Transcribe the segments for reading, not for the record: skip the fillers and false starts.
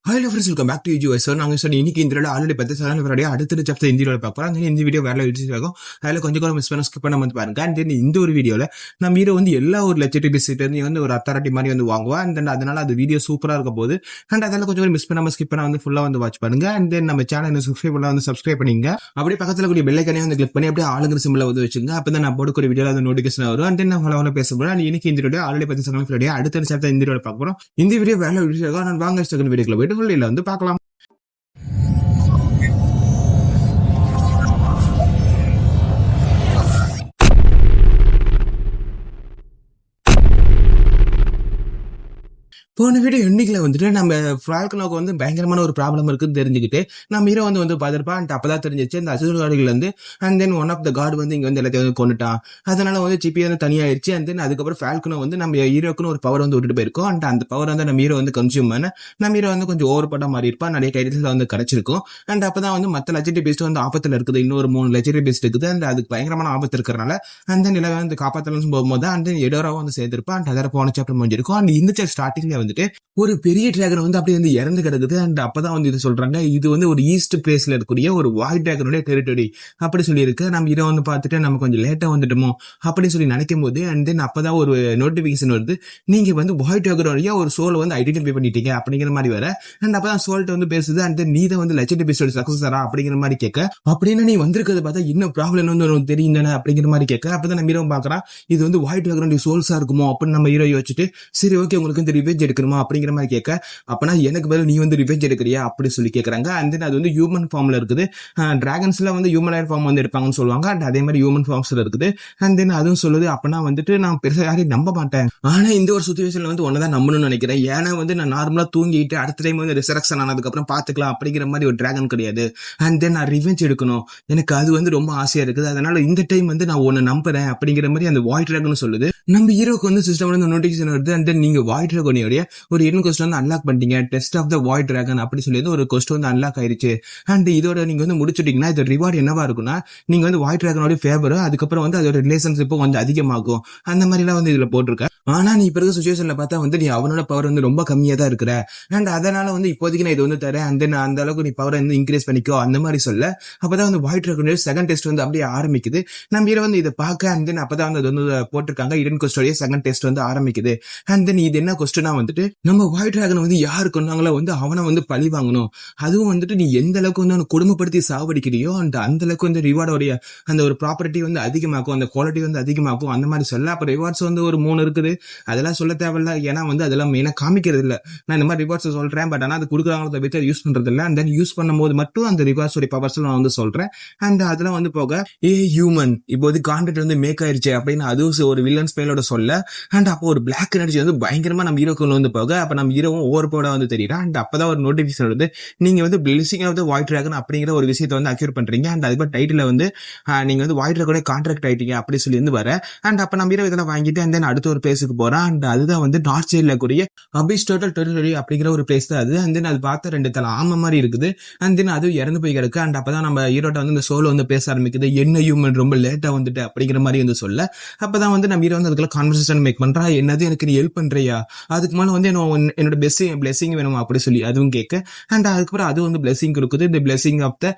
Hello friends, welcome back to UGY. Sir நாங்கள் சொன்ன இன்னைக்கு இந்த ஆல்ரெடி 10 சேனல் அடுத்த சாப்டர் இந்தியோட பார்க்கலாம். இந்த வீடியோ வேற ஆகும். அதில் கொஞ்சம் மிஸ் பண்ண ஸ்கிப் பண்ண வந்து பாருங்க. அண்ட் இந்த ஒரு வீடியோவில் நம்ம ஹீரோ வந்து எல்லா ஒரு லெஜெண்டரி சீட் வந்து ஒரு அத்தாரிட்டி மாதிரி வந்து வாங்குவா. அண்ட் அதனால அது வீடியோ சூப்பராக இருக்க போது. அண்ட் அதெல்லாம் கொஞ்சம் மிஸ் பண்ணாம ஸ்கிப் பண்ண வந்து ஃபுல்லாக வந்து வாட்ச் பண்ணுங்க. அண்ட் தென் நம்ம சேனல் சப்ஸ்கிரைப் பண்ண வந்து சப்ஸ்கிரைப் பண்ணிங்க. அப்படியே பக்கத்தில் கூடிய பெல் ஐக்கானே வந்து கிளிக் பண்ணி அப்படியே ஆளுங்கிற சிம்பிளை வந்து வச்சுங்க. அப்போ தான் நான் போடக்கூடிய வீடியோ அது நோட்டிஃபிகேஷன் வரும். அண்ட் தென் நான் ஃபாலோ பேச போகிறேன். இன்னைக்கு இந்த வீடியோ ஆல்ரெடி 10 சேனல் அடுத்த சாப்டர் இந்த வீடியோ பார்க்க போகிறோம். இந்த வீடியோ வேலை வீடியோ நான் வாங்க செகண்ட் வீடியோக்குள்ள போயிட்டு ஃபுல்லில் வந்து பார்க்கலாம். போன வீடியோ எண்ணிக்கையில் வந்துட்டு நம்ம ஃப்ரால்கனோக்கு வந்து பயங்கரமான ஒரு ப்ராப்ளம் இருக்குன்னு தெரிஞ்சுக்கிட்டு நம்ம ஹீரோ வந்து பார்த்துருப்பா. அண்ட் அப்பதான் தெரிஞ்சிச்சு இந்த அசுர காடுகள் வந்து and then one of the god வந்து இங்க வந்து எல்லாத்தையும் வந்து கொண்டுட்டான். அதனால வந்து சிப்பி வந்து தனியாயிருச்சு. அண்ட் தென் அதுக்கப்புறம் ஃபால்கனோ வந்து நம்ம ஹீரோக்குன்னு ஒரு பவர் வந்து விட்டுட்டு போயிருக்கோம். அண்ட் அந்த பவர் வந்து நம்ம ஹீரோ வந்து கன்சியூம் பண்ண நம்ம ஹீரோ வந்து கொஞ்சம் ஓவர் பட்ட மாதிரி இருப்பான். நிறைய டைட்டில்ஸ்ல வந்து கிடைச்சிருக்கும். அண்ட் அப்பதான் வந்து மற்ற லெஜெண்டரி பீஸ்ட் வந்து ஆபத்துல இருக்குது. இன்னொரு 3 லெஜெண்டரி பீஸ்ட் இருக்குது. அண்ட் அதுக்கு பயங்கரமான ஆபத்து இருக்கிறனால அந்த நிலவை வந்து காப்பாற்றலாம் போகும்போது அந்த எடோராவும் வந்து சேர்த்திருப்பான். அண்ட் அதை போன சாப்டர் முடிஞ்சிருக்கும். அண்ட் இந்த ஸ்டார்டிங்ல வந்துட்டு ஒரு பெரிய டிராகன் வந்து அப்படியே வந்து இறந்து கிடக்குது. அண்ட் அப்பதான் வந்து இது சொல்றாங்க, இது வந்து ஒரு ஈஸ்ட் பிளேஸ்ல இருக்கக்கூடிய ஒரு வாய்ட் டிராகனுடைய டெரிட்டரி அப்படி சொல்லியிருக்கு. நம்ம இதை வந்து பார்த்துட்டு நம்ம கொஞ்சம் லேட்டா வந்துட்டோமோ அப்படின்னு சொல்லி நினைக்கும் போது அண்ட் தென் அப்பதான் ஒரு நோட்டிபிகேஷன் வருது, நீங்க வந்து வாய்ட் டிராகனுடைய ஒரு சோலை வந்து ஐடென்டிஃபை பண்ணிட்டீங்க அப்படிங்கிற மாதிரி வர. அண்ட் அப்பதான் சோல்ட்டு வந்து பேசுது. அண்ட் தென் நீ தான் வந்து லெஜெண்டரி பீஸ்டோட சக்சஸரா அப்படிங்கிற மாதிரி கேட்க, அப்படின்னா நீ வந்திருக்கிறது பார்த்தா இன்னும் ப்ராப்ளம் வந்து உனக்கு தெரியும் தானே அப்படிங்கிற மாதிரி கேட்க. அப்பதான் நம்ம ஹீரோ பாக்குறான், இது வந்து வாய்ட் டிராகனுடைய சோல்ஸா இருக்குமோ அப்படின்னு நம்ம ஹீரோ யோசிச்சுட்டு, சரி ஓகே உங்களுக்கு இந்த ரிவெஞ்ச் எடுக்கணுமா அப்படிங்கிற மாதிரி கேட்க, அப்பனா எனக்கு பதில் நீ வந்து ரிவெஞ்ச் எடுக்கிறியா அப்படி சொல்லி கேட்கறாங்க. அண்ட் தென் அது வந்து ஹியூமன் ஃபார்ம்ல இருக்குது. டிராகன்ஸ்ல வந்து ஹியூமன் ஃபார்ம் வந்து எடுப்பாங்கன்னு சொல்லுவாங்க. அண்ட் அதே மாதிரி ஹியூமன் ஃபார்ம்ஸ்ல இருக்குது. அண்ட் தென் அதுவும் சொல்லுது, அப்பனா வந்துட்டு நான் பெருசா யாரையும் நம்ப மாட்டேன். ஆனா இந்த ஒரு சுச்சுவேஷன்ல வந்து ஒன்னதான் நம்பணும்னு நினைக்கிறேன். ஏன்னா வந்து நான் நார்மலா தூங்கிட்டு அடுத்த டைம் வந்து ரிசரக்ஷன் ஆனதுக்கு அப்புறம் பாத்துக்கலாம் அப்படிங்கிற மாதிரி ஒரு டிராகன் கிடையாது. அண்ட் தென் நான் ரிவெஞ்ச் எடுக்கணும், எனக்கு அது வந்து ரொம்ப ஆசையா இருக்குது. அதனால இந்த டைம் வந்து நான் உன்னை நம்புறேன் அப்படிங்கிற மாதிரி அந்த வாய்ட் டிராகன் சொல்லுது. நம்ம ஹீரோக்கு வந்து சிஸ்டம் வந்து நோட்டிபிகேஷன் வருது. அண்ட் தென் நீங்க வாய்ட் டிராகனோட ஒரு என் கொஸ்டின் வந்து அன்லாக் பண்ணிட்டீங்க, test of the void dragon அப்படி சொல்லி ஒரு கொஸ்டின் வந்து அன்லாக் ஆயிருச்சு. அண்ட் இதோட நீங்க வந்து முடிச்சுட்டீங்கன்னா இது ரிவார்டு என்னவா இருக்குன்னா, நீங்க வந்து வாய்ட் டிராகனோட ஃபேவர், அதுக்கப்புறம் வந்து அதோட ரிலேஷன்ஷிப்பும் கொஞ்சம் அதிகமாகும். அந்த மாதிரி எல்லாம் வந்து இதுல போட்டிருக்க. ஆனா நீ இப்ப இருக்க சுச்சுவேஷன்ல பார்த்தா வந்து நீ அவனோட பவர் வந்து ரொம்ப கம்மியா தான் இருக்கிற. அண்ட் அதனால வந்து இப்போதைக்கு நான் இது வந்து தரேன். அண்ட் தென் அந்த அளவுக்கு நீ பவரை வந்து இன்க்ரீஸ் பண்ணிக்கோ அந்த மாதிரி சொல்ல. அப்பதான் வந்து வாய்ட் டிராகனோட செகண்ட் டெஸ்ட் வந்து அப்படியே ஆரம்பிக்குது. நம்ம ஹீரோ வந்து இதை பார்க்க அண்ட் தென் அப்பதான் வந்து அது வந்து போட்டிருக்காங்க, இடன் கொஸ்டோடைய செகண்ட் டெஸ்ட் வந்து ஆரம்பிக்குது. அண்ட் தென் இது என்ன கொஸ்டினா வந்துட்டு, நம்ம வாய்ட் டிராகன் வந்து யாரு கொண்டாங்களோ வந்து அவனை வந்து பழி வாங்கணும். அதுவும் வந்துட்டு நீ எந்த அளவுக்கு வந்து அவனை கொடுமைப்படுத்தி சாவடிக்கிறியோ அந்த அளவுக்கு வந்து ரிவார்டோடைய அந்த ஒரு ப்ராப்பர்ட்டி வந்து அதிகமாக்கும், அந்த குவாலிட்டி வந்து அதிகமாக்கும் அந்த மாதிரி சொல்ல. அப்ப ரிவார்ட்ஸ் வந்து ஒரு 3 இருக்குது. அதெல்லாம் சொல்ல தேவையில்ல, ஏன்னா வந்து அதெல்லாம் மெயினா காமிக்கிறது இல்ல. நான் இந்த மாதிரி ரிவார்ட்ஸ் சொல்றேன், பட் ஆனா அது கொடுக்குறாங்களோ தவிர்த்து யூஸ் பண்றது இல்ல. அண்ட் தென் யூஸ் பண்ணும்போது மட்டும் அந்த ரிவார்ட்ஸ் பவர்ஸ் நான் வந்து சொல்றேன். அண்ட் அதெல்லாம் வந்து போக ஹியூமன் இப்போது கான்ட்ராக்ட் வந்து மேக் ஆயிருச்சு அப்படின்னு அதுவும் ஒரு வில்லன் ஸ்பெயிலோட சொல்ல. அண்ட் அப்போ ஒரு பிளாக் எனர்ஜி வந்து பயங்கரமா நம்ம ஹீரோக்குள்ள வந்து போக, அப்ப நம்ம ஹீரோவும் ஓவர் போட வந்து தெரியுறா. அண்ட் அப்பதான் ஒரு நோட்டிபிகேஷன் வருது, நீங்க வந்து blessing of the void dragon அப்படிங்கிற ஒரு விஷயத்தை வந்து அக்யூர் பண்றீங்க. அண்ட் அதுக்கு டைட்டில் வந்து நீங்க வந்து வாய்ட் டிராகனோட கான்ட்ராக்ட் ஆயிட்டீங்க அப்படி சொல்லி வந்து வர. அண்ட் அப்ப நம்ம ஹீரோ இதெல்லாம் வாங்கிட்டு அண்ட் தென் அடுத்த ஒரு பிளேஸுக்கு போறான். அண்ட் அதுதான் வந்து நார்த் சைட்ல கூடிய அபிஸ் டோட்டல் டெரிட்டரி அப்படிங்கிற ஒரு பிளேஸ் தான் அது. அண்ட் தென் அது பார்த்த 2 தலை ஆமை மாதிரி இருக்குது. அண்ட் தென் அது இறந்து போய் கிடக்கு. அண்ட் அப்பதான் நம்ம ஹீரோட்ட வந்து இந்த சோலோ வந்து பேச ஆரம்பிக்குது, என்ன ஹியூமன் ரொம்ப லேட்டா வந்துட்டு அப்படிங்கிற மாதிரி வந்து சொல்ல. அப்பதான் வந்து நம்ம ஹீரோ வந்து அதுக்குள்ள கான்வர்சேஷன் மேக் பண்றா, என்னது எனக்கு நீ ஹெல்ப் பண்றியா, அதுக்கு மேல வந்து என்னோட பிளெஸிங் வேணும் அப்படி சொல்லி அதுவும் கேட்க. அண்ட் அதுக்கப்புறம் அது வந்து பிளெஸிங் கொடுக்குது, இந்த blessing of the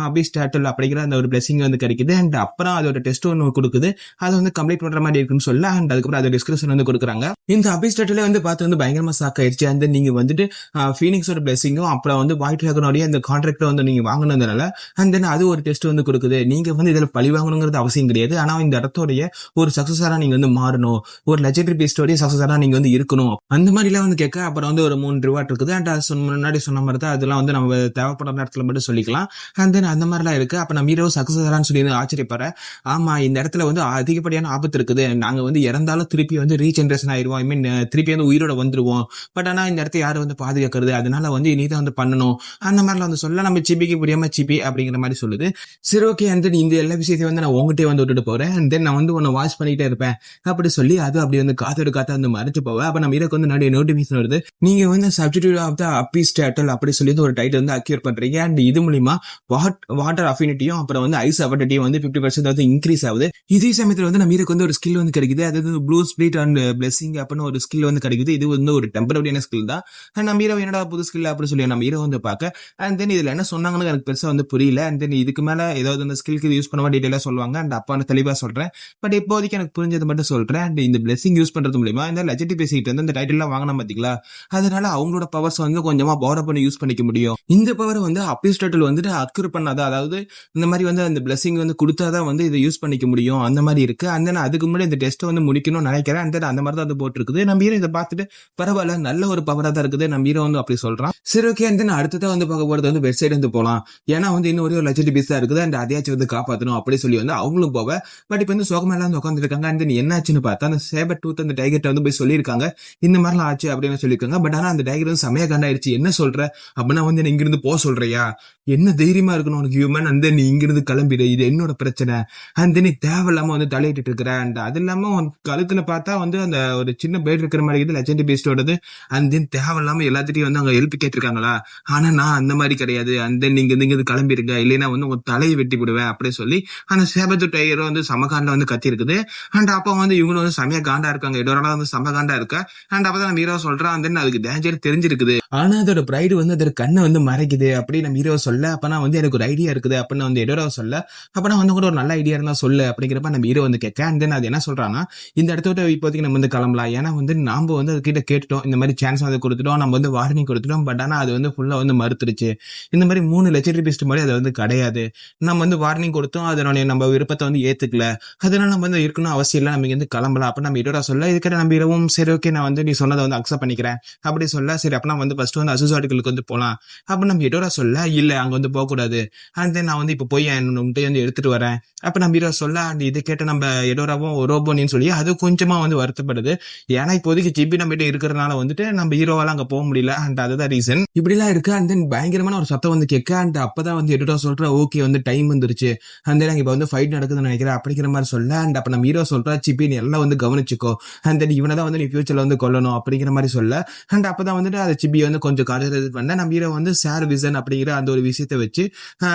abyss total அப்படிங்கிற அந்த ஒரு பிளெஸிங் வந்து கிடைக்குது. அண்ட் அப்புறம் அதோட டெஸ்ட் ஒன்று கொடுக்குது, அதை வந்து கம்ப்ளீட் பண்ற மாதிரி இருக்குன்னு சொல்ல. அண்ட் அதுக்கப்புறம் அதோட டிஸ்கிரிப்ஷன் வந்து கொடுக்குறாங்க. இந்த அபிஸ் டோட்டலே வந்து பார்த்து வந்து பயங்கரமா ஷாக் ஆயிடுச்சு. அண்ட் நீங்க வந்துட்டு ஃபீனிக்ஸோட பிளெஸிங்கும் அப்புறம் வந்து வாய்ட் டிராகனோட அந்த கான்ட்ராக்ட் வந்து நீங்க வாங்கினதுனால அண்ட் தென் அது ஒரு டெஸ்ட் வந்து கொடுக்குது. நீங்க வந்து இதுல பழி வாங்கணுங்கிறது அவசியம் கிடையாது, ஆனா இந்த இடத்தோடைய ஒரு சக்சஸரா நீங்க வந்து மாறணும், ஒரு லெஜெண்டரி பீஸ்டோடைய சக்சஸரா நீங்க வந்து இருக்கணும் அந்த மாதிரி எல்லாம் வந்து கேட்க. அப்புறம் வந்து ஒரு 3 ரிவார்ட் இருக்குது. அண்ட் முன்னாடி சொன்ன மாதிரி தான் அதெல்லாம் வந்து நம்ம தேவைப்படுற நேரத்துல மட்டும் சொல்லிக்கலாம். அண்ட் தென் அந்த மாதிரிலாம் இருக்கு. அப்ப நம்ம ஹீரோ சக்சஸரான்னு சொல்லி ஆச்சரியப்படுற. ஆமா, இந்த இடத்துல வந்து அதிகப்படியான ஆபத்து இருக்குது, நாங்க வந்து இறந்தாலும் திருப்பி வந்து ரீஜெனரேஷன் ஆயிடுவோம், ஐ மீன் திருப்பி வந்து உயிரோட வந்துருவோம், பட் ஆனா இந்த இடத்த யாரும் வந்து பாதுகாக்கிறது, அதனால வந்து நீ தான் வந்து பண்ணணும் அந்த மாதிரிலாம் வந்து சொல்ல. நம்ம சிபிக்கு புரியாம சிபி அப்படிங்கிற மாதிரி சொல்லுது. சரி ஓகே, அண்ட் தென் இந்த எல்லா விஷயத்தையும் வந்து நான் உங்ககிட்டே வந்து விட்டுட்டு போறேன், அண்ட் தென் நான் வந்து உன்னை வாட்ச் பண்ணிட்டே இருப்பேன் அப்படி சொல்லி அது அப்படி வந்து காத்தோடு காத்தா வந்து மறைச்சு போவேன். அப்ப நம்ம ஹீரோக்கு வந்து நிறைய நோட்டிபிகேஷன் வருது, நீங்க வந்து substitute of the abyss total அப்படி சொல்லி ஒரு டைட்டில் வந்து அக்யூர் பண்றீங்க. அண்ட் இது மூலியமா வாட்டர் அஃபினிட்டியும் அப்புறம் வந்து ஐஸ் அஃபினிட்டியும் வந்து 50% வந்து இன்க்ரீஸ் ஆகுது. இதே சமயத்துல வந்து நம்ம ஹீரோக்கு வந்து ஒரு ஸ்கில் வந்து கிடைக்குது, அது வந்து ப்ளூ ஸ்பிளிட் அண்ட் பிளெஸிங் அப்படின்னு ஒரு ஸ்கில் வந்து கிடைக்குது. இது வந்து ஒரு டெம்பரரியான ஸ்கில் தான். நம்ம ஹீரோ என்னடா புது ஸ்கில் அப்படின்னு சொல்லி நம்ம ஹீரோ வந்து பார்க்க, அண்ட் தென் இதுல என்ன சொன்னாங்கன்னு எனக்கு பெருசா வந்து புரியல. அண்ட் தென் இதுக்கு மேல ஏதாவது அந்த ஸ்கில்க்கு யூஸ் பண்ண டீடைலா சொல்லுவாங்க. அண்ட் அப்பா நான் தெளிவா சொல்றேன். பட் இப்போதைக்கு எனக்கு புரிஞ்சது மட்டும் சொல்றேன். அண்ட் இந்த பிளெஸிங் யூஸ் பண்றது மூலியமா இந்த லெஜெண்டரி பேசிட்டு வந்து இந்த டைட்டில்லாம் வாங்கினா பாத்தீங்களா, அதனால அவங்களோட பவர்ஸ் வந்து கொஞ்சமா பவர் பண்ணி யூஸ் பண்ணிக்க முடியும். இந்த பவர் வந்து அப்பிஸ்டோட்டல் வந்துட்டு அக்யூர் பண்ணாதான், அதாவது இந்த மாதிரி வந்து அந்த பிளெஸிங் வந்து கொடுத்தாதான் வந்து இதை யூஸ் பண்ணிக்க முடியும் அந்த மாதிரி இருக்கு. அண்ட் தென் அதுக்கு முன்னாடி இந்த டெஸ்ட் வந்து முடிக்கணும்னு நினைக்கிறேன். அண்ட் தென் அந்த மாதிரி தான் அது போட்டு இருக்குது. நம்ம ஹீரோ இதை பார்த்துட்டு பரவாயில்ல நல்ல ஒரு பவரா தான் இருக்குது நம்ம ஹீரோ வந்து அப்படி சொல்றான். சரி ஓகே. அண்ட் தென் அடுத்ததான் வந்து பார்க்க போறது வந்து வெப்சைட் வந்து போலாம். ஏன்னா வந்து இன்னும் ஒரு லட்சம் பீஸ் தான் இருக்குது. அண்ட் அதையாச்சும் வந்து காப்பாற்றணும் அப்படி சொல்லி வந்து அவங்களும் போவ. பட் இப்போ வந்து சோகமெல்லாம் வந்து உட்காந்துருக்காங்க. அண்ட் தென் என்னாச்சுன்னு பார்த்தா அந்த சேபர் டூத் அந்த டைகர்ட்ட வந்து போய் சொல்லியிருக்காங்க இந்த மாதிரிலாம் ஆச்சு அப்படின்னு சொல்லியிருக்காங்க. பட் ஆனா அந்த டைகர் வந்து செமையா கண்டாயிருச்சு. என்ன சொல்ற அப்படின்னா வந்து நீ இங்கிருந்து போக சொல்றியா, என்ன தைரியமா இருக்கணும் உனக்கு ஹியூமன், அந்த நீ இங்கிருந்து கிளம்பிடு, இது என்னோட பிரச்சனை, அந்த நீ தேவையில்லாம வந்து தலையிட்டு இருக்கிற. அண்ட் அது இல்லாம கழுத்துல பார்த்தா வந்து அந்த ஒரு சின்ன பேட் இருக்கிற மாதிரி இது லெஜெண்டரி பீஸ்டோடது. அண்ட் தென் தேவையில்லாம எல்லாத்திட்டையும் வந்து அவங்க ஹெல்ப் கேட்டிருக்காங்களா, ஆனா நான் அந்த மாதிரி கிடையாது, அண்ட் தென் நீங்க இங்கிருந்து கிளம்பிருங்க இல்லைன்னா வந்து உங்க தலையை வெட்டி விடுவேன் அப்படி சொல்லி அந்த சேபத்து டைகரும் வந்து சமகாண்ட வந்து கத்தி இருக்குது. அண்ட் அப்ப வந்து இவங்களும் வந்து செமையா காண்டா இருக்காங்க, இடோட வந்து செம காண்டா இருக்கா. அண்ட் அப்பதான் நம்ம ஹீரோ சொல்றான் அந்த அதுக்கு டேஞ்சர் தெரிஞ்சிருக்குது, ஆனா அதோட பிரைடு வந்து அதோட கண்ணை வந்து மறைக்குது அப்படி நம்ம ஹீரோ சொல்ல. அப்பனா வந்து எனக்கு ஒரு ஐடியா இருக்குது அப்படின்னு வந்து எடோரா சொல்ல. அப்பனா வந்து கூட ஒரு நல்ல ஐடியா இருந்தா சொல்லு அப்படிங்கிறப்ப நம்ம ஹீரோ வந்து கேட்க. அண்ட் தென் அது என்ன சொல்றான்னா, இந்த இடத்த விட்டு இப்போதைக்கு நம்ம வந்து கிளம்பலாம், ஏன்னா வந்து நாம வந்து அது கிட்ட கேட்டுட்டோம், இந்த மாதிரி சான்ஸ் வந்து கொடுத்துட்டோம், நம்ம வந்து வார்னிங் கொடுத்துட்டோம். பட் ஆனா அது வந்து ஃபுல்லா வந்து மறுத்துருச்சு. இந்த மாதிரி 3 லெஜெண்டரி பீஸ்ட் மாதிரி அது வந்து கிடையாது, நம்ம வந்து வார்னிங் கொடுத்தோம், அதனுடைய நம்ம விருப்பத்தை வந்து ஏத்துக்கல, அதனால நம்ம வந்து இருக்கணும் அவசியம் இல்லை, நம்ம வந்து கிளம்பலாம் அப்ப நம்ம எடோரா சொல்ல. இதுக்கிட்ட நம்ம ஹீரோவும் சரி ஓகே நான் வந்து நீ சொன்னதை வந்து அக்செப்ட் பண்ணிக்கிறேன் அப்படி சொல்ல. சரி அப்ப நான் வந்து ஃபர்ஸ்ட் வந்து அசுசாட்டுகளுக்கு வந்து போலாம் அப்ப நம்ம எடோரா சொல்ல. இல்ல அங்க வந்து போக கூடாது, அண்ட் தென் நான் வந்து இப்ப போய் என்னோட வந்து எடுத்துட்டு வரேன் அப்ப நம்ம ஹீரோ சொல்ல. அண்ட் இது கேட்ட நம்ம எடோராவும் ரோபோனின்னு சொல்லி அது கொஞ்சமா வந்து வருத்தப்படுது. ஏன்னா இப்போதைக்கு ஜிபி நம்ம கிட்ட இருக்கிறதுனால வந்துட்டு நம்ம ஹீரோவால அங்க போக முடியல. அண்ட் அதுதான் ரீசன். இப்படி எல்லாம் இருக்கு. அண்ட் தென் பயங்கரமான ஒரு சத்தம் வந்து கேட்க. அண்ட் அப்பதான் வந்து எடோரா சொல்ற ஓகே வந்து டைம் வந்துருச்சு, அண்ட் தென் இப்ப வந்து ஃபைட் நடக்குதுன்னு நினைக்கிறேன் அப்படிங்கிற மாதிரி சொல்ல. அண்ட் அப்ப நம்ம ஹீரோ சொல்றா சிபி நீ எல்லாம் வந்து கவனிச்சுக்கோ, அண்ட் தென் இவனை தான் வந்து நீ ஃபியூச்சர்ல வந்து கொல்லணும் அப்படிங்கிற மாதிரி சொல்ல. அண்ட் அப்பதான் வந்துட்டு அந்த சிபி வந்து கொஞ்சம் கான்சென்ட்ரேட் பண்ண. நம்ம ஹீரோ வந்து ஷேர் விசன் அப்படிங்கிற அந்த ஒரு விஷயத்தை வச்சு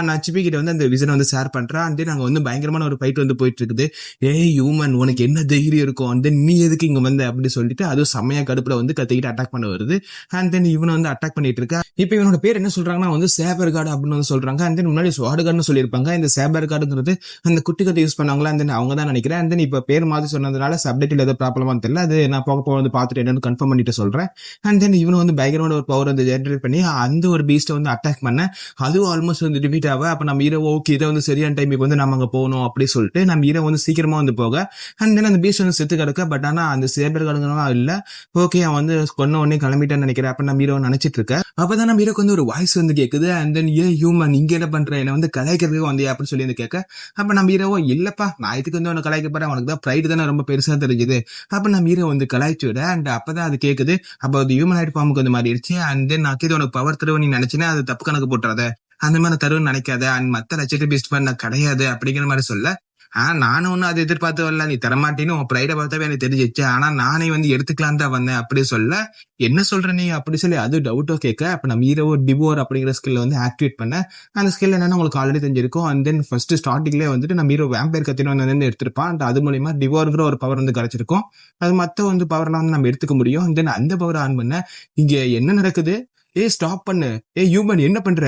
நான் சிபி கிட்ட வந்து அந்த விசனை வந்து ஷேர் பண்றேன். அண்ட் தென் அங்க வந்து பயங்கரமான ஒரு ஃபைட் வந்து போயிட்டு இருக்குது. ஏய் ஹியூமன் உனக்கு என்ன தைரியம் இருக்கும், அண்ட் தென் நீ எதுக்கு இங்க வந்த அப்படி சொல்லிட்டு அதுவும் செம்மையா கடுப்புல வந்து கத்திக்கிட்டு அட்டாக் பண்ண வருது. அண்ட் தென் இவனை வந்து அட்டாக் பண்ணிட்டு இருக்கா. இப்ப இவனோட பேர் என்ன சொல்றாங்கன்னா வந்து சேபர் கார்டு அப்படின்னு வந்து சொல்றாங்க. அண்ட் தென் முன்னாடி ஸ்வாட் கார்டுன்னு சொல்லியிருப்பாங்க. இந்த சேபர் கார்டுங்கிறது அந்த குட்டி கதை யூஸ் பண்ணாங்களா, அண்ட் தென் அவங்க தான் நினைக்கிறேன். அண்ட் தென் இப்ப பேர் மாதிரி சொன்னதுனால சப்டைட்டில் ஏதோ ப்ராப்ளமா தெரியல, அது நான் போக வந்து பார்த்துட்டு என்னன்னு கன்ஃபார்ம் பண்ணிட்டு சொல்றேன். அண்ட் தென் இவனு வந்து பயங்கரமான ஒரு பவர் வந்து ஜெனரேட் பண்ணி அந்த ஒரு பீஸ்ட்டை வந்து அட்டாக் பண்ண, அதுவும் ஆல்மோஸ்ட் வந்து டிஃபீட் ஆக. அப்ப நம்ம ஹீரோ ஓகே இதை வந்து சரியான டைமுக்கு வந்து நம்ம அங்க போகணும் அப்படி சொல்லிட்டு நம்ம ஹீரோ வந்து சீக்கிரமா வந்து போக. அண்ட் தென் அந்த பீஸ்ட் வந்து செத்து கிடக்க. பட் ஆனா அந்த சேபர் கார்டுங்க இல்ல, ஓகே அவன் வந்து கொன்ன உடனே கிளம்பிட்டான்னு நினைக்கிறேன் அப்ப நம்ம ஹீரோ நினைச்சிட்டு இருக்க. அப்பதான் நம்ம ஹீரோக்கு வந்து ஒரு வாய்ஸ் வந்து கேக்குது. அண்ட் தென் ஏ ஹியூமன் இங்க என்ன பண்ற, என்ன வந்து கலாய்க்கிறதுக்கு வந்தியா அப்படின்னு சொல்லி வந்து கேட்க. அப்ப நம்ம ஹீரோவோ இல்லப்பா நான் இதுக்கு வந்து உனக்கு கலாய்க்க போறேன், உனக்கு தான் ப்ரைடு தானே ரொம்ப பெருசா தெரிஞ்சுது அப்ப நம்ம ஹீரோ வந்து கலாய்ச்சி விட. அண்ட் அப்பதான் அது கேக்குது. அப்ப அது ஹியூமனாய்டு ஃபார்முக்கு வந்து மாறிடுச்சு. அண்ட் தென் நான் உனக்கு பவர் தருவ நீ நினைச்சினா அது தப்பு கணக்கு போட்டுறாத, அந்த மாதிரி தருவன்னு நினைக்காத, அண்ட் மத்த லட்சத்தை பீஸ்ட் பண்ண நான் கிடையாது அப்படிங்கிற மாதிரி சொல்ல. நானும் ஒன்னும் அதை எதிர்பார்த்து வரல, நீ தரமாட்டேன்னு உன் ப்ரைடை பார்த்தாவே எனக்கு தெரிஞ்சிச்சு, ஆனா நானே வந்து எடுத்துக்கலாம் தான் வந்தேன் அப்படி சொல்ல. என்ன சொல்ற நீ அப்படி சொல்லி அது டவுட்டோ கேட்க. அப்ப நம்ம ஹீரோ டிவோர் அப்படிங்கிற ஸ்கில் வந்து ஆக்டிவேட் பண்ண. அந்த ஸ்கில் என்னன்னா உங்களுக்கு ஆல்ரெடி தெரிஞ்சிருக்கும். அண்ட் தென் ஃபர்ஸ்ட் ஸ்டார்டிங்லேயே வந்துட்டு நம்ம ஹீரோ வேம்பயர் கத்தினு வந்து எடுத்திருப்பான். அது மூலியமா டிவோர்ங்கிற ஒரு பவர் வந்து கிடைச்சிருக்கும். அது மத்த வந்து பவர்லாம் வந்து நம்ம எடுத்துக்க முடியும். அண்ட் தென் அந்த பவர் ஆன் பண்ண இங்க என்ன நடக்குது, ஸ்டாப் பண்ணு, ஹியூமன் என்ன பண்ற,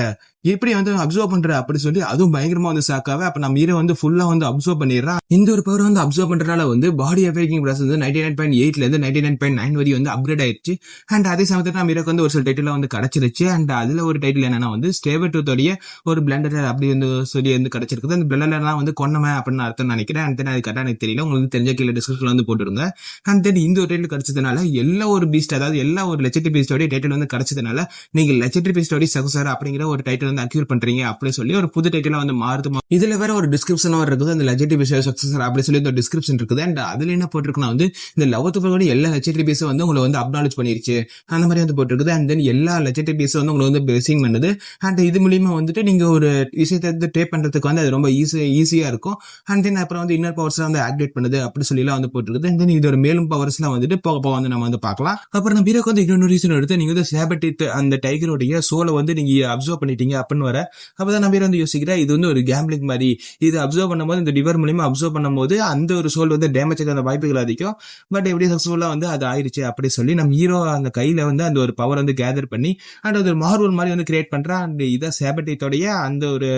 எப்படி வந்து அப்சர்வ் பண்ற அப்படி சொல்லி அதுவும் பயங்கரமா வந்து சாக்காவே. அப்ப நம்ம ஹீரோ வந்து ஃபுல்லா வந்து அப்சர்வ் பண்ணிடுறான். இந்த ஒரு பவர் வந்து அப்சர்வ் பண்றதுனால வந்து பாடி அவேக்கிங் ப்ராசஸ் வந்து 99.8 இருந்து 99.9 வரை வந்து அப்கிரேட் ஆயிடுச்சு. அண்ட் அதே சமயத்துல நம்ம ஹீரோக்கு வந்து ஒரு சில டைட்டில் வந்து கிடைச்சிருச்சு. அண்ட் அதுல ஒரு டைட்டில் என்னன்னா வந்து ஸ்டேபிள் டூத்தோடைய ஒரு பிளண்டர் அப்படி வந்து சொல்லி வந்து கிடைச்சிருக்குது. அந்த பிளண்டர்லாம் வந்து கொன்னமே அப்படின்னு அர்த்தம் நினைக்கிறேன். அண்ட் தென் அது கரெக்டா எனக்கு தெரியல, உங்களுக்கு தெரிஞ்ச கீழே டிஸ்கிரிப்ஷன்ல வந்து போட்டுருங்க. அண்ட் தென் இந்த ஒரு டைட்டில் கிடைச்சதுனால எல்லா ஒரு பீஸ்ட், அதாவது எல்லா ஒரு லெஜெண்டரி பீஸ்டோடைய டைட்டில் வந்து கிடைச்சதுனால நீங்க லெஜெண்டரி பீஸ்டோடைய சக்சஸர் அப்படிங்கிற ஒரு டைட்டில் வந்து அக்யூர் பண்றீங்க அப்படி சொல்லி ஒரு புது டைட்டில் வந்து மாறுது. இதுல வேற ஒரு டிஸ்கிரிப்ஷன் இருக்குது, அந்த லெஜெண்டரி பீஸ் சக்சஸர் அப்படி சொல்லி ஒரு டிஸ்கிரிப்ஷன் இருக்குது. அண்ட் அதுல என்ன போட்டிருக்குன்னா வந்து இந்த லவத்துக்கு எல்லா லெஜெண்டரி பீஸும் வந்து உங்களை வந்து அக்னாலேஜ் பண்ணிருச்சு அந்த மாதிரி வந்து போட்டிருக்குது. அண்ட் தென் எல்லா லெஜெண்டரி பீஸும் வந்து உங்களை வந்து பிளெஸிங் பண்ணுது. அண்ட் இது மூலியமா வந்துட்டு நீங்க ஒரு விஷயத்தை வந்து டேப் பண்றதுக்கு வந்து அது ரொம்ப ஈஸியா இருக்கும். அண்ட் தென் அப்புறம் வந்து இன்னர் பவர்ஸ் வந்து ஆக்டிவேட் பண்ணுது அப்படி சொல்லி எல்லாம் வந்து போட்டிருக்குது. அண்ட் தென் இதோட மேலும் பவர்ஸ் எல்லாம் வந்துட்டு போக போக வந்து நம்ம வந்து பார்க்கலாம். அப்புறம் நம்ம ஹீரோக்கு வந்து இன்னொரு ரீசன் எடுத்து நீங்க வந்து சேபர்டித் அந்த டைகருடைய சோலை வந்து நீங்க அப்சர்வ் பண்ணிட்டீங்க அப்படின்னு வர. அப்பதான் நம்ம வந்து யோசிக்கிறேன், இது வந்து ஒரு கேம்பிளிங் மாதிரி. இது அப்சர்வ் பண்ணும்போது இந்த டிவர் மூலியமா அப்சர்வ் பண்ணும்போது அந்த ஒரு சோல் வந்து டேமேஜ் ஆகிற வாய்ப்புகள் அதிகம். பட் எப்படி சக்சஸ்ஃபுல்லா வந்து அது ஆயிடுச்சு அப்படி சொல்லி நம்ம ஹீரோ அந்த கையில வந்து அந்த ஒரு பவர் வந்து கேதர் பண்ணி அண்ட் அது ஒரு மார்வல் மாதிரி வந்து கிரியேட் பண்றான். அண்ட் இதை சேபட்டேட்டோடைய அந்த ஒரு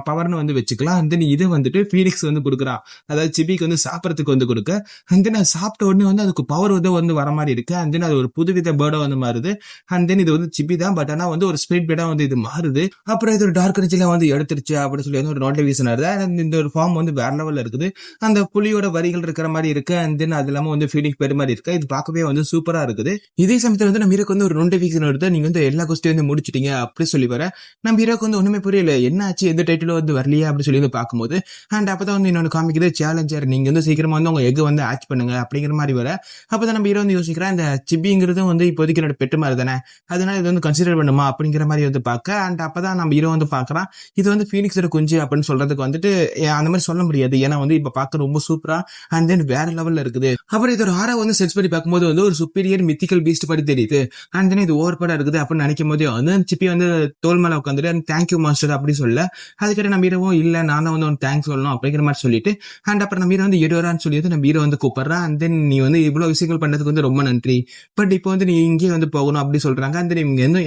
பவர்னு வந்து வச்சுக்கலாம். அண்ட் தென் இது வந்துட்டு ஃபீனிக்ஸ் வந்து கொடுக்குறான், அதாவது சிபிக்கு வந்து சாப்பிடறதுக்கு வந்து கொடுக்க. அண்ட் தென் அது சாப்பிட்ட உடனே வந்து அதுக்கு பவர் வந்து வர மாதிரி இருக்கு. அண்ட் தென் அது ஒரு புதுவித பேர்டா வந்து மாறுது. அண்ட் தென் இது வந்து சிபி தான், பட் ஆனா வந்து ஒரு ஸ்பிரிட் பேர்டா வந்து இது மாறுது. அப்புறம் இது ஒரு டார்க் எனர்ஜில வந்து எடுத்துருச்சு அப்படின்னு சொல்லி வந்து ஒரு நோட்டிபிகேஷன் வருது. அண்ட் இந்த ஒரு ஃபார்ம் வந்து வேற லெவல்ல இருக்குது. அந்த புலியோட வரிகள் இருக்கிற மாதிரி இருக்கு. அண்ட் தென் அது இல்லாம வந்து ஃபீனிக்ஸ் பேர் மாதிரி இருக்கு. இது பார்க்கவே வந்து சூப்பரா இருக்குது. இதே சமயத்துல வந்து நம்ம ஹீரோக்கு வந்து ஒரு நோட்டிபிகேஷன் வருது, நீங்க வந்து எல்லா கொஸ்டியும் வந்து முடிச்சிட்டீங்க அப்படி சொல்லி வர. நம்ம ஹீரோக்கு வந்து ஒண்ணுமே புரியல, என்ன ஆச்சு, எந்த டைட்டிலும் வந்து வரலையா அப்படி சொல்லி வந்து பார்க்கும்போது அண்ட் அப்பதான் வந்து இன்னொன்று காமிக்குது, சேலஞ்சர் நீங்க வந்து சீக்கிரமா வந்து உங்க எக் வந்து ஆச் பண்ணுங்க அப்படிங்கிற மாதிரி வர. அப்பதான் நம்ம ஹீரோ வந்து யோசிக்கிறேன், இந்த சிபிங்கிறதும் வந்து இப்போதைக்கு என்னோட பெட்டு மாதிரி தானே, அதனால இது வந்து கன்சிடர் பண்ணுமா அப்படிங்கிற மாதிரி வந்து பார்க்க. அண்ட் அப்பதான் நம்ம ஹீரோ வந்து பாக்குறான், இது வந்து ஃபீனிக்ஸோட குஞ்சு அப்படின்னு சொல்றதுக்கு வந்துட்டு அந்த மாதிரி சொல்ல முடியாது, ஏன்னா வந்து இப்ப பார்க்க ரொம்ப சூப்பரா அண்ட் தென் வேற லெவல்ல இருக்குது. அப்புறம் இது ஒரு ஆரா வந்து செர்ச் பண்ணி பார்க்கும்போது வந்து ஒரு சுப்பீரியர் மித்திக்கல் பீஸ்ட் மாதிரி தெரியுது. அண்ட் தென் இது ஓவர் படம் இருக்குது அப்படின்னு நினைக்கும் போது வந்து சிப்பி வந்து தோல் மேல உட்காந்துட்டு தேங்க்யூ மாஸ்டர் அப்படி சொல்ல. அதுக்கிட்ட நம்ம ஹீரோவும் இல்ல நான் தான் வந்து தேங்க்ஸ் சொல்லணும் அப்படிங்கிற மாதிரி சொல்லிட்டு அண்ட் அப்புறம் நம்ம ஹீரோ வந்து எடுவரான்னு சொல்லிட்டு நம்ம ஹீரோ வந்து கூப்பிடுறான். அண்ட் தென் நீ வந்து இவ்வளவு விஷயங்கள் பண்ணதுக்கு வந்து ரொம்ப நன்றி, பட் இப்போ வந்து நீ இங்கே வந்து போகணும் அப்படி சொல்றாங்க. அண்ட் தென்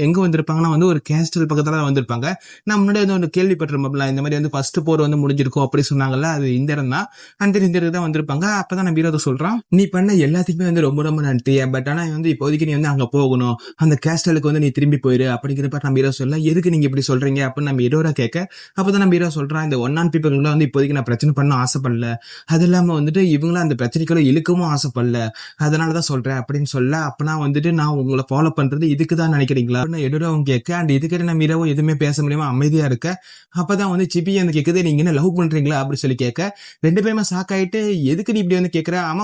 எங்க வந்திருப்பாங்கன்னா வந்து ஒரு கேஸ்டல் பக்கத்துல வந்திருப்பாங்க. நான் முன்னாடி வந்து ஒரு கேள்விப்பட்டிருப்போம்ல, இந்த மாதிரி வந்து ஃபர்ஸ்ட் போர் வந்து முடிஞ்சிருக்கும் அப்படி சொன்னாங்கல்ல, அது இந்த இடம் தான். அண்ட் தென் இந்த இடம் தான் வந்திருப்பாங்க. அப்பதான் நம்ம ஹீரோ சொல்றான், நீ பண்ண எல்லாத்துக்குமே வந்து ரொம்ப ரொம்ப நன்றி, பட் ஆனா வந்து இப்போதைக்கு நீ வந்து அங்க போகணும், அந்த கேஸ்டலுக்கு வந்து நீ திரும்பி போயிரு அப்படிங்கிறப்ப நம்ம ஹீரோ சொல்ல, எதுக்கு நீங்க இப்படி சொல்றீங்க அப்படின்னு நம்ம ஹீரோரா கேட்க. அப்பதான் நம்ம ஹீரோ சொல்றான், இந்த ஒன் ஆன் பீப்புள் வந்து இப்போதைக்கு நான் பிரச்சனை பண்ண ஆசைப்படல, அது இல்லாம வந்துட்டு இவங்களும் அந்த பிரச்சனைக்குள்ள இழுக்கவும் ஆசைப்படல, அதனாலதான் சொல்றேன் அப்படின்னு சொல்ல. அப்பனா வந்துட்டு நான் உங்களை ஃபாலோ பண்றது இதுக்குதான் நினைக்கிறீங்களா அப்படின்னு ஹீரோவும் கேட்க. அண்ட் இதுக்கிட்ட நம்ம ஹீரோவும் எதுவுமே பேச முடியாம அமைதியா இருக்க. அப்பதான் வந்து சிபி அந்த கேக்குது, நீங்க என்ன லவ் பண்றீங்களா அப்படி சொல்லி கேட்க. ரெண்டு பேருமே ஷாக் ஆயிட்டு, எதுக்கு நீ இப்படி வந்து கேட்கற, ஆமா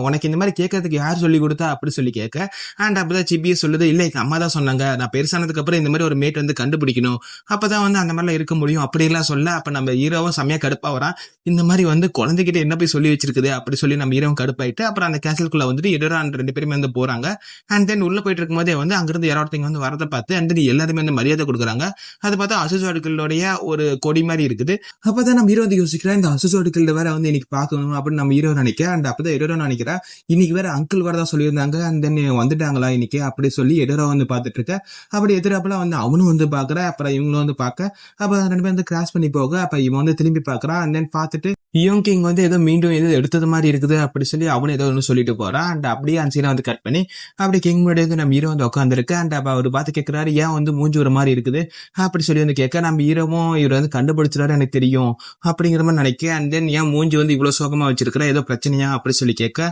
உனக்கு இந்த மாதிரி கேட்கறதுக்கு யார் சொல்லி கொடுத்தா அப்படி சொல்லி கேட்க. அண்ட் அப்பதான் சிபியை சொல்லுது, இல்ல எங்க அம்மா தான் சொன்னாங்க, நான் பெருசானதுக்கு அப்புறம் இந்த மாதிரி ஒரு மேட் வந்து கண்டுபிடிக்கணும், அப்பதான் வந்து அந்த மாதிரிலாம் இருக்க முடியும் அப்படிலாம் சொல்ல. அப்ப நம்ம ஹீரோவும் செம்மையா கடுப்பா வரான், இந்த மாதிரி வந்து குழந்தைகிட்ட என்ன போய் சொல்லி வச்சிருக்குது அப்படி சொல்லி நம்ம ஹீரோவும் கடுப்பாயிட்டு அப்புறம் அந்த கேசலுக்குள்ள வந்துட்டு எடோரா ரெண்டு பேருமே வந்து போறாங்க. அண்ட் தென் உள்ள போயிட்டு இருக்கும் போதே வந்து அங்கிருந்து யாரோ ஒருத்தங்க வந்து வரதை பார்த்து அண்ட் தென் எல்லாருமே வந்து மரியாதை கொடுக்குறாங்க. அதை பார்த்தா அசுசாடுகளுடைய ஒரு கொடி மாதிரி இருக்குது. அப்பதான் நம்ம ஹீரோ வந்து யோசிக்கிறேன், இந்த அசுசாடுகள் வேற வந்து இன்னைக்கு பார்க்கணும் அப்படின்னு நம்ம ஹீரோ நினைக்க. அண்ட் அப்பதான் எடோரா நினைக்கிறேன், இன்னைக்கு வேற அங்கிள் வரதா சொல்லியிருந்தாங்க, அண்ட் தென் வந்துட்டாங்களா இன்னைக்கு அப்படி சொல்லி எடோரா வந்து பார்த்துட்டு இருக்க. அப்படி எதிராப்புல வந்து அவனும் வந்து பாக்குற. அப்புறம் இவங்களும் வந்து பார்க்க. அப்ப ரெண்டு பேரும் வந்து கிராஸ் பண்ணி போக. அப்ப இவன் வந்து திரும்பி பாக்குறான். அண்ட் தென் பார்த்துட்டு யோங் கிங் வந்து ஏதோ மீண்டும் ஏதோ எடுத்தது மாதிரி இருக்குது அப்படி சொல்லி அவனு ஏதோ ஒன்று சொல்லிட்டு போறான். அண்ட் அப்படியே அந்த சீனை வந்து கட் பண்ணி அப்படி கிங் முன்னாடி வந்து நம்ம ஹீரோ வந்து உட்காந்துருக்கு. அண்ட் அப்ப அவர் பார்த்து கேட்கிறாரு, ஏன் வந்து மூஞ்சி ஒரு மாதிரி இருக்குது அப்படி சொல்லி வந்து கேட்க. நம்ம ஹீரோவும் இவர் வந்து கண்டுபிடிச்சிடாரு எனக்கு தெரியும் அப்படிங்கிற மாதிரி நினைக்க. அண்ட் தென் ஏன் மூஞ்சி வந்து இவ்வளவு சோகமா வச்சிருக்கிற, ஏதோ பிரச்சனையா அப்படி சொல்லி கேட்க.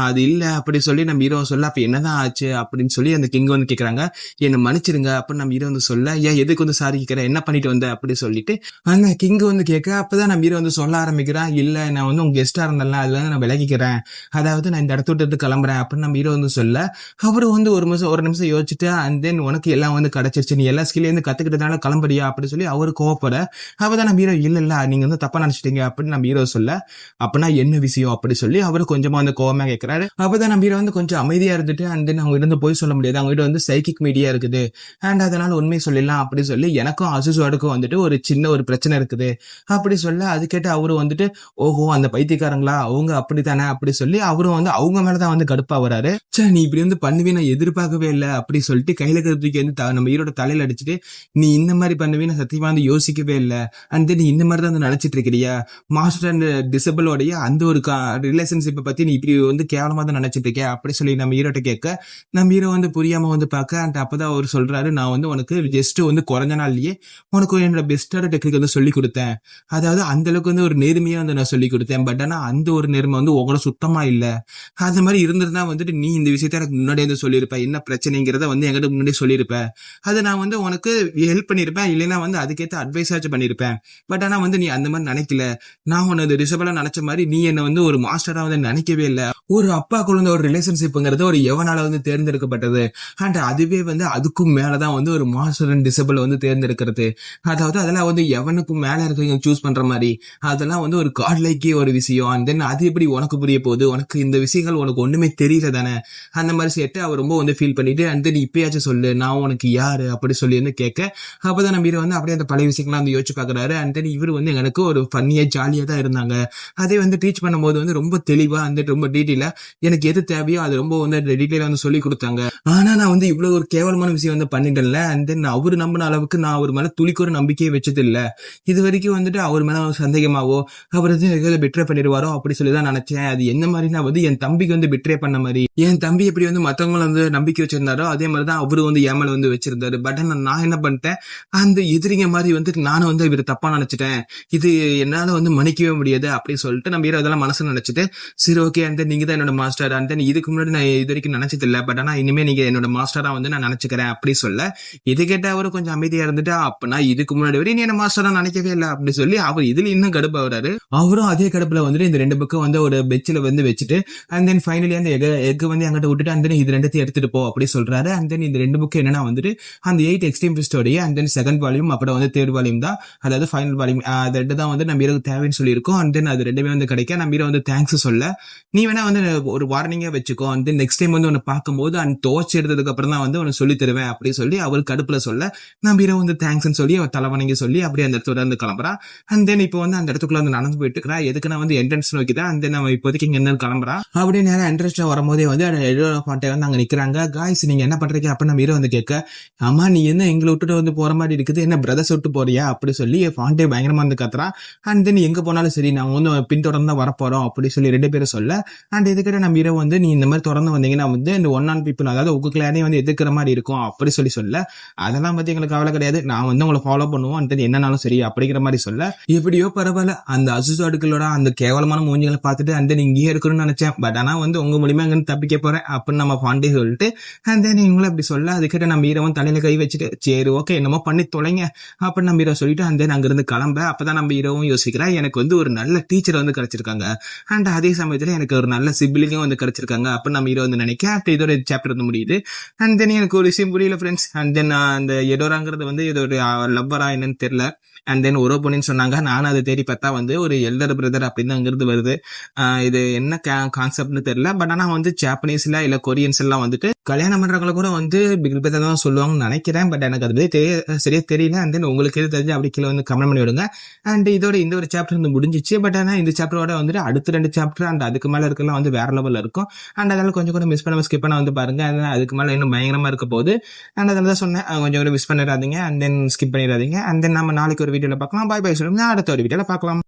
அது இல்ல அப்படி சொல்லி நம்ம ஹீரோ சொல்ல. அப்ப என்னதான் ஆச்சு அப்படின்னு சொல்லி அந்த கிங் வந்து கேட்கறாங்க, என்ன மன்னிச்சிருங்க அப்படின்னு நம்ம ஹீரோ வந்து சொல்ல. ஏன் எதுக்கு வந்து சாரி கேட்கிற, என்ன பண்ணிட்டு வந்த அப்படி சொல்லிட்டு அந்த கிங் வந்து கேட்க. அப்பதான் நம்ம ஹீரோ வந்து சொல்ல ஆரம்பிக்கிறான், இல்ல நான் வந்து உங்க கெஸ்டா இருந்தேன்ல அதுல நான் விலகிக்கிறேன், அதாவது நான் இந்த இடத்த விட்டு கிளம்புறேன் அப்படின்னு நம்ம ஹீரோ வந்து சொல்ல. அவரு வந்து ஒரு நிமிஷம் யோசிச்சுட்டு அண்ட் தென் உனக்கு எல்லாம் வந்து கிடைச்சிருச்சு, நீ எல்லா ஸ்கில்லையும் வந்து கத்துக்கிட்டதுனால கிளம்புறியா அப்படி சொல்லி அவரு கோவப்பட. அப்பதான் நம்ம ஹீரோ இல்ல நீங்க வந்து தப்பா நினைச்சிட்டீங்க அப்படின்னு நம்ம ஹீரோ சொல்ல. அப்படின்னா என்ன விஷயம் அப்படி சொல்லி அவரு கொஞ்சமா வந்து கோவமா கேட்கிறாரு. அப்பதான் நம்ம ஹீரோ வந்து கொஞ்சம் அமைதியா இருந்துட்டு அண்ட் தென் அவங்க இருந்து போய் சொல்ல முடியாது, அவங்க கிட்ட வந்து சைக்கிக் மீடியா இருக்குது அண்ட் அதனால உண்மை சொல்லிடலாம் அப்படி சொல்லி எனக்கும் அசுசுவாடுக்கும் வந்துட்டு ஒரு சின்ன ஒரு பிரச்சனை இருக்குது அப்படி சொல்ல. அது கேட்டு அவரு வந்துட்டு, ஓஹோ அந்த பைத்தியக்காரங்களா அவங்க அப்படித்தானே அப்படி சொல்லி அவரும் வந்து அவங்க மேலதான் வந்து கடுப்பா வராரு. சே நீ இப்படி வந்து பண்ணுவே நான் எதிர்பார்க்கவே இல்லை அப்படி சொல்லிட்டு கையில கருத்துக்கு வந்து நம்ம ஹீரோட தலையில அடிச்சுட்டு, நீ இந்த மாதிரி பண்ணுவே நான் சத்தியமா வந்து யோசிக்கவே இல்லை, அண்ட் தென் நீ இந்த மாதிரி தான் நினைச்சிட்டு இருக்கிறியா, மாஸ்டர் அண்ட் டிசபிளோடைய அந்த ஒரு ரிலேஷன்ஷிப்பை பத்தி நீ இப்படி வந்து கேவலமா தான் நினைச்சிட்டு இருக்கியா அப்படி சொல்லி நம்ம ஹீரோட்ட கேட்க. நம்ம ஹீரோ வந்து புரியாம வந்து பார்க்க. அண்ட் அப்பதான் அவர் சொல்றாரு, நான் வந்து உனக்கு ஜஸ்ட் வந்து குறைஞ்ச நாள்லயே உனக்கு என்னோட பெஸ்டான டெக்னிக் வந்து சொல்லி கொடுத்தேன், அதாவது அந்த அளவுக்கு வந்து ஒரு நேர்மையா வந்து நான் சொல்லி கொடுத்தேன், பட் ஆனா அந்த ஒரு நேர்மை வந்து உங்களோட சுத்தமா இல்ல, அது மாதிரி இருந்திருந்தா வந்துட்டு நீ இந்த விஷயத்த எனக்கு முன்னாடியே வந்து சொல்லியிருப்ப, என்ன பிரச்சனைங்கிறத வந்து என்கிட்ட முன்னாடியே சொல்லியிருப்ப, அதை நான் வந்து உனக்கு ஹெல்ப் பண்ணிருப்பேன், இல்லைன்னா வந்து அதுக்கேற்ற அட்வைஸ் ஆச்சு பண்ணிருப்பேன், பட் ஆனா வந்து நீ அந்த மாதிரி நினைக்கல, நான் உனது ரிசபலா நினைச்ச மாதிரி நீ என்ன வந்து ஒரு மாஸ்டரா வந்து நினைக்கவே இல்லை. ஒரு அப்பா குழந்தை ஒரு ரிலேஷன்ஷிப்ங்கிறது ஒரு எவனால வந்து தேர்ந்தெடுக்கப்பட்டது, அண்ட் அதுவே வந்து அதுக்கும் மேலதான் வந்து ஒரு மாஸ்டர் அண்ட் டிசபிள் வந்து தேர்ந்தெடுக்கிறது, அதாவது அதெல்லாம் வந்து எவனுக்கும் மேல இருக்க சூஸ் பண்ற மாதிரி, அதெல்லாம் வந்து வந்து ஒரு காட் லைக்கே ஒரு விஷயம். அண்ட் தென் அது எப்படி உனக்கு புரிய போகுது, உனக்கு இந்த விஷயங்கள் உனக்கு ஒண்ணுமே தெரியல தானே, அந்த மாதிரி சேர்த்து அவர் ரொம்ப வந்து ஃபீல் பண்ணிட்டு அண்ட் தென் இப்பயாச்சும் சொல்லு நான் உனக்கு யாரு அப்படி சொல்லி வந்து கேட்க, அப்பதான் நம்ம ஹீரோ வந்து அப்படியே அந்த பழைய விஷயங்கள்லாம் வந்து யோசிச்சு பாக்குறாரு. அண்ட் தென் இவர் வந்து எனக்கு ஒரு ஃபன்னியா ஜாலியா தான் இருந்தாங்க, அதே வந்து டீச் பண்ணும்போது வந்து ரொம்ப தெளிவா அந்த ரொம்ப டீட்டெயிலா எனக்கு எது தேவையோ அது ரொம்ப வந்து டீட்டெயிலா வந்து சொல்லி கொடுத்தாங்க. ஆனா நான் வந்து இவ்வளவு ஒரு கேவலமான விஷயம் வந்து பண்ணிட்டேன்ல. அண்ட் தென் அவரு நம்பின அளவுக்கு நான் அவர் மேல துளிக்கு ஒரு நம்பிக்கையை வச்சது இல்ல. இது வரைக்கும் வந்துட்டு அவர் மேல ஒரு சந்தேகமாவோ அவர் வந்து பிட்ரே பண்ணிடுவாரோ அப்படி சொல்லிதான் நினைச்சேன். அது என்ன மாதிரினா வந்து என் தம்பிக்கு வந்து பிட்ரே பண்ண மாதிரி, என் தம்பி எப்படி வந்து மத்தவங்களை வந்து நம்பிக்கை வச்சிருந்தாரோ அதே மாதிரிதான் அவரு வந்து ஏன் மேல வந்து வச்சிருந்தாரு. பட் நான் என்ன பண்ணிட்டேன், அந்த எதிரிங்க மாதிரி வந்து நானும் வந்து இவர் தப்பா நினைச்சிட்டேன், இது என்னால வந்து மன்னிக்கவே முடியாது அப்படின்னு சொல்லிட்டு நம்ம ஹீரோ அதெல்லாம் மனசு நினைச்சிட்டு சரி ஓகே அந்த நீங்க தான் என்னோட மாஸ்டர், அந்த இதுக்கு முன்னாடி நான் இது வரைக்கும் நினைச்சது இல்ல, பட் ஆனா இனிமே நீங்க என்னோட மாஸ்டரா வந்து நான் நினைச்சுக்கிறேன் அப்படி சொல்ல, இது கேட்ட அவரு கொஞ்சம் அமைதியா இருந்துட்டு அப்பனா இதுக்கு முன்னாடி வரை நீ என்ன மாஸ்டரா நினைக்கவே இல்லை அப்படி சொல்லி அவர் இதுல இன்னும் கடுப்பு ஆகுறாரு. அவரும் அதே கடுப்புல வந்துட்டு இந்த ரெண்டு பக்கம் வந்து ஒரு பெஞ்சில வந்து வச்சுட்டு அண்ட் தென் ஃபைனலி அந்த எக் வந்து அங்கிட்ட விட்டுட்டு அண்ட் தென் இது ரெண்டத்தையும் எடுத்துட்டு போ அப்படி சொல்றாரு. அண்ட் தென் இந்த ரெண்டு புக்கு என்னன்னா வந்துட்டு அந்த 8 எக்ஸ்ட்ரீம் ட்விஸ்டோடைய அண்ட் தென் செகண்ட் வால்யூம் அப்புறம் வந்து தேர்ட் வால்யூம் தான், அதாவது ஃபைனல் வால்யூம். அது ரெண்டு தான் வந்து நம்ம ஹீரோக்கு தேவைன்னு சொல்லியிருக்கோம். அண்ட் தென் அது ரெண்டுமே வந்து கிடைக்க நம்ம ஹீரோ வந்து தேங்க்ஸ் சொல்ல, நீ வேணா வந்து ஒரு வார்னிங்கா வச்சுக்கோ, அண்ட் தென் நெக்ஸ்ட் டைம் வந்து உன்னை பார்க்கும்போது அந்த தோச்சு எடுத்ததுக்கு அப்புறம் தான் வந்து உனக்கு சொல்லி தருவேன் அப்படி சொல்லி அவர் கடுப்புல சொல்ல, நம்ம ஹீரோ வந்து தேங்க்ஸ்ன்னு சொல்லி அவர் தலைவணங்கி சொல்லி அப்படியே அந்த இடத்துல இருந்து கிளம்புறா. அண்ட் தென் இப்போ வந்து அந்த இடத்துக்குள்ள வந்து நடந்து போயிட்டு இருக்கா. எதுக்குன்னா வந்து என்ட்ரன்ஸ் நோக்கி தான். அண்ட் தென் நம்ம இப்போதைக்கு இங்க என்ன கிளம்புறா. அப்படியே நேரம் என்ட்ரன்ஸ்ல வரும்போதே வந்து பாட்டை வந்து அங்க நிக்கிறாங்க. காய்ஸ் நீங்க என்ன பண்றீங்க அப்படின்னு நம்ம ஹீரோ வந்து கேட்க, ஆமா நீ என்ன எங்களை விட்டுட்டு வந்து போற மாதிரி இருக்குது, என்ன பிரதர்ஸ் விட்டு போறியா அப்படி சொல்லி ஃபாண்டே பயங்கரமா வந்து கத்துறா. அண்ட் தென் எங்க போனாலும் சரி நாங்க வந்து பின்தொடர்ந்து தான் வரப்போறோம் அப்படி சொல்லி ரெண்டு பேரும் சொல்ல, அண்ட் இதுக்கிட்ட நம்ம ஹீரோ வந்து நீ இந்த மாதிரி தொடர்ந்து வந்தீங்கன்னா வந்து இந்த ஒன் ஆன் பீப்புள் அதாவது உங்க கிளானே வந்து எதிர்க்கிற மாதிரி இருக்கும் அப்படி சொல்லி சொல்ல, அதெல்லாம் பத்தி எங்களுக்கு கவலை கிடையாது, நான் வந்து உங்களை ஃபாலோ பண்ணுவோம் அண்ட் தென் என்னன்னாலும் சரி அப்படிங்கிற மாதிரி சொல்ல, எப்படியோ பரவாயில்ல அந்த அசுசாடுகளோட அந்த கேவலமான மூஞ்சிகளை பார்த்துட்டு அண்ட் தென் இங்கேயே இருக்கணும்னு நினைச்சேன், பட் ஆனா வந்து உங்க மூலியமா அங்க தப்பிக்க போறேன் அப்படின்னு நம்ம பாண்டே சொல்லிட்டு அண்ட் தென் இவங்களும் அப்படி சொல்ல, அதுக்கிட்ட நம்ம ஹீரோவும் தலையில கை வச்சுட்டு சரி ஓகே என்னமோ பண்ணி தொலைங்க அப்படின்னு நம்ம ஹீரோ சொல்லிட்டு அண்ட் தென் அங்கிருந்து கிளம்ப. அப்பதான் நம்ம ஹீரோவும் யோசிக்கிறா எனக்கு வந்து ஒரு நல்ல டீச்சர் வந்து கிடைச்சிருக்காங்க அண்ட் அதே சமயத்துல எனக்கு ஒரு நல்ல சிபிலிங்கும் வந்து கிடைச்சிருக்காங்க அப்படின்னு நம்ம ஹீரோ வந்து நினைக்க. அப்படி இதோட சாப்டர் வந்து முடியுது. அண்ட் தென் எனக்கு ஒரு விஷயம் புரியல ஃப்ரெண்ட்ஸ். அண்ட் தென் அந்த எடோராங்கிறது வந்து இது ஒரு லவ்வரா என்னன்னு தெரியல. அண்ட் தென் ஒரு பொண்ணுன்னு சொன்னாங்க, நானும் அதை தேடி பார்த்தா வந்து ஒரு எல்டர் பிரதர் அப்படின்னு அங்கிருந்து வருது. இது என்ன கான்செப்ட்னு தெரியல, பட் ஆனா வந்து ஜாப்பனீஸ்ல இல்ல கொரியன்ஸ் எல்லாம் வந்துட்டு கல்யாணம் பண்றவங்களை கூட வந்து பிக் பிரதர் தான் சொல்லுவாங்கன்னு நினைக்கிறேன், பட் எனக்கு அது சரியா தெரியல. அண்ட் தென் உங்களுக்கு எது தெரிஞ்சு அப்படி கீழே வந்து கமெண்ட் பண்ணி விடுங்க. அண்ட் இதோட இந்த ஒரு சாப்டர் வந்து முடிஞ்சிச்சு, பட் ஆனா இந்த சாப்டரோட வந்துட்டு அடுத்த 2 சாப்டர் அண்ட் அதுக்கு மேல இருக்கலாம் வந்து வேற லெவல்ல இருக்கும். அண்ட் அதனால கொஞ்சம் கூட மிஸ் பண்ண ஸ்கிப் பண்ண வந்து பாருங்க, அதுக்கு மேல இன்னும் பயங்கரமா இருக்க போகுது. அண்ட் அதனால தான் சொன்னேன் கொஞ்சம் கூட மிஸ் பண்ணிடாதீங்க அண்ட் தென் ஸ்கிப் பண்ணிடாதீங்க. அண்ட் தென் நம்ம நாளைக்கு ஒரு வீடியோல பார்க்கலாம். பாய் பாய் சொல்லுங்க, அடுத்த ஒரு வீடியோல பார்க்கலாம்.